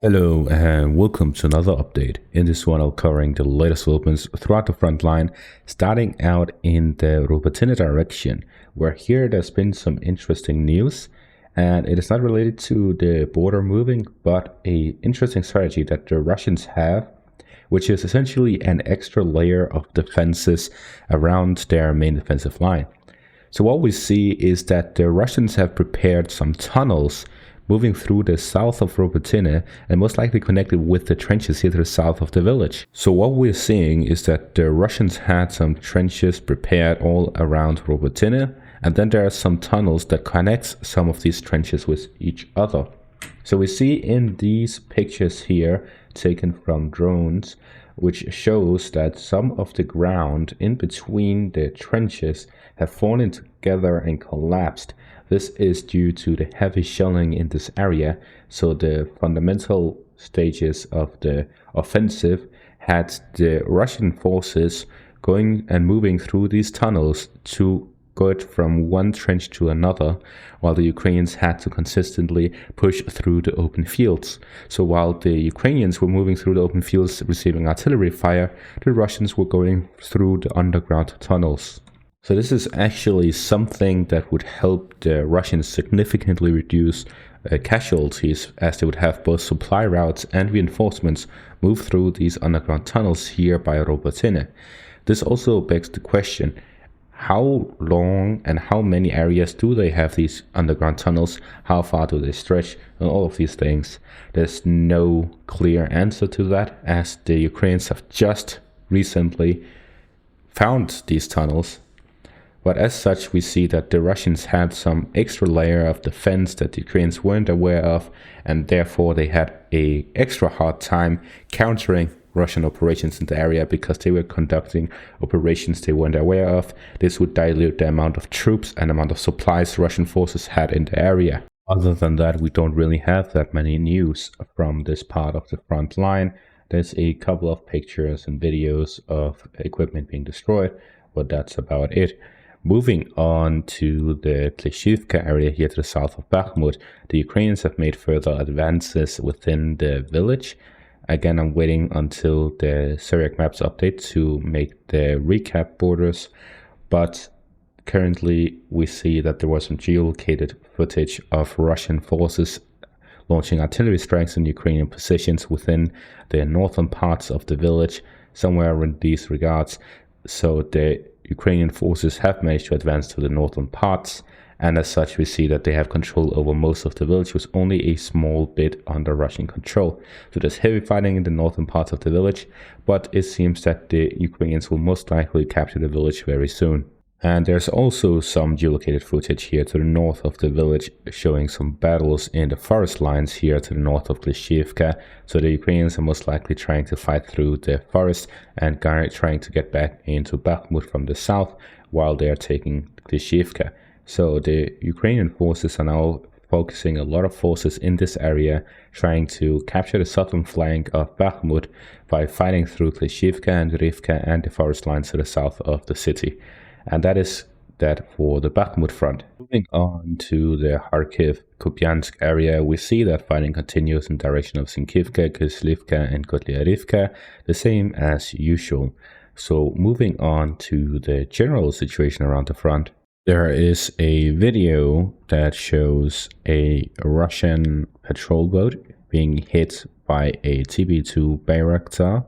Hello and welcome to another update. In this one, I'll covering the latest developments throughout the front line, starting out in the Robotine direction, where here there's been some interesting news, and it is not related to the border moving, but a interesting strategy that the Russians have, which is essentially an extra layer of defenses around their main defensive line. So what we see is that the Russians have prepared some tunnels moving through the south of Robotine and most likely connected with the trenches here to the south of the village. So what we're seeing is that the Russians had some trenches prepared all around Robotine, and then there are some tunnels that connect some of these trenches with each other. So we see in these pictures here taken from drones, which shows that some of the ground in between the trenches have fallen together and collapsed. This is due to the heavy shelling in this area, so the fundamental stages of the offensive had the Russian forces going and moving through these tunnels to go from one trench to another, while the Ukrainians had to consistently push through the open fields. So while the Ukrainians were moving through the open fields receiving artillery fire, the Russians were going through the underground tunnels. So this is actually something that would help the Russians significantly reduce casualties, as they would have both supply routes and reinforcements move through these underground tunnels here by Robotine. This also begs the question, how long and how many areas do they have these underground tunnels? How far do they stretch? And all of these things. There's no clear answer to that, as the Ukrainians have just recently found these tunnels. But as such, we see that the Russians had some extra layer of defense that the Ukrainians weren't aware of, and therefore they had an extra hard time countering Russian operations in the area because they were conducting operations they weren't aware of. This would dilute the amount of troops and amount of supplies Russian forces had in the area. Other than that, we don't really have that many news from this part of the front line. There's a couple of pictures and videos of equipment being destroyed, but that's about it. Moving on to the Klishivka area here to the south of Bakhmut, the Ukrainians have made further advances within the village. Again, I'm waiting until the Syriac maps update to make the recap borders, but currently we see that there was some geolocated footage of Russian forces launching artillery strikes in Ukrainian positions within the northern parts of the village, somewhere in these regards. So the Ukrainian forces have managed to advance to the northern parts, and as such we see that they have control over most of the village, with only a small bit under Russian control. So there's heavy fighting in the northern parts of the village, but it seems that the Ukrainians will most likely capture the village very soon. And there's also some geolocated footage here to the north of the village showing some battles in the forest lines here to the north of Klishivka. So the Ukrainians are most likely trying to fight through the forest and trying to get back into Bakhmut from the south while they are taking Klishivka. So the Ukrainian forces are now focusing a lot of forces in this area, trying to capture the southern flank of Bakhmut by fighting through Klishivka and Rivka and the forest lines to the south of the city. And that is that for the Bakhmut front. Moving on to the Kharkiv, Kupiansk area, we see that fighting continues in direction of Sinkivka, Kislivka and Kotlyarivka, the same as usual. So moving on to the general situation around the front, there is a video that shows a Russian patrol boat being hit by a TB2 Bayraktar,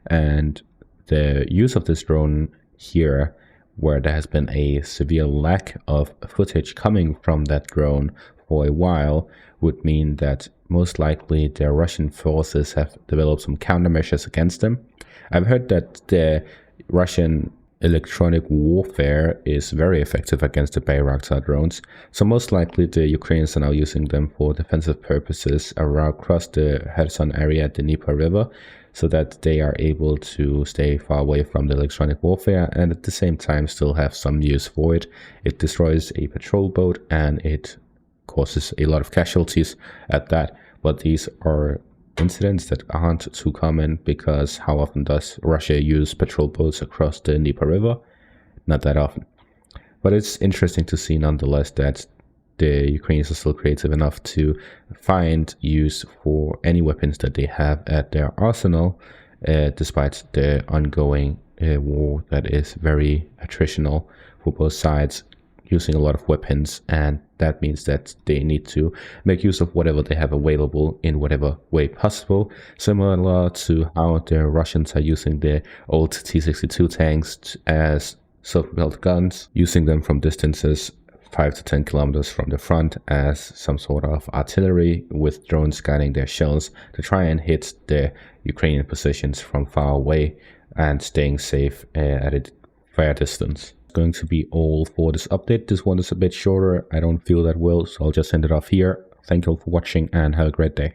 and the use of this drone here, where there has been a severe lack of footage coming from that drone for a while, would mean that most likely the Russian forces have developed some countermeasures against them. I've heard that the Russian electronic warfare is very effective against the Bayraktar drones, so most likely the Ukrainians are now using them for defensive purposes across the Kherson area, the Dnieper River, so that they are able to stay far away from the electronic warfare and at the same time still have some use for it. It destroys a patrol boat and it causes a lot of casualties at that, but these are incidents that aren't too common, because how often does Russia use patrol boats across the Dnieper River? Not that often. But it's interesting to see nonetheless that the Ukrainians are still creative enough to find use for any weapons that they have at their arsenal, despite the ongoing war that is very attritional for both sides, using a lot of weapons, and that means that they need to make use of whatever they have available in whatever way possible, similar to how the Russians are using their old T-62 tanks as self-propelled guns, using them from distances 5 to 10 kilometers from the front as some sort of artillery, with drones guiding their shells to try and hit the Ukrainian positions from far away and staying safe at a fair distance. Going to be all for this update. This one is a bit shorter. I don't feel that well, so I'll just end it off here. Thank you all for watching and have a great day.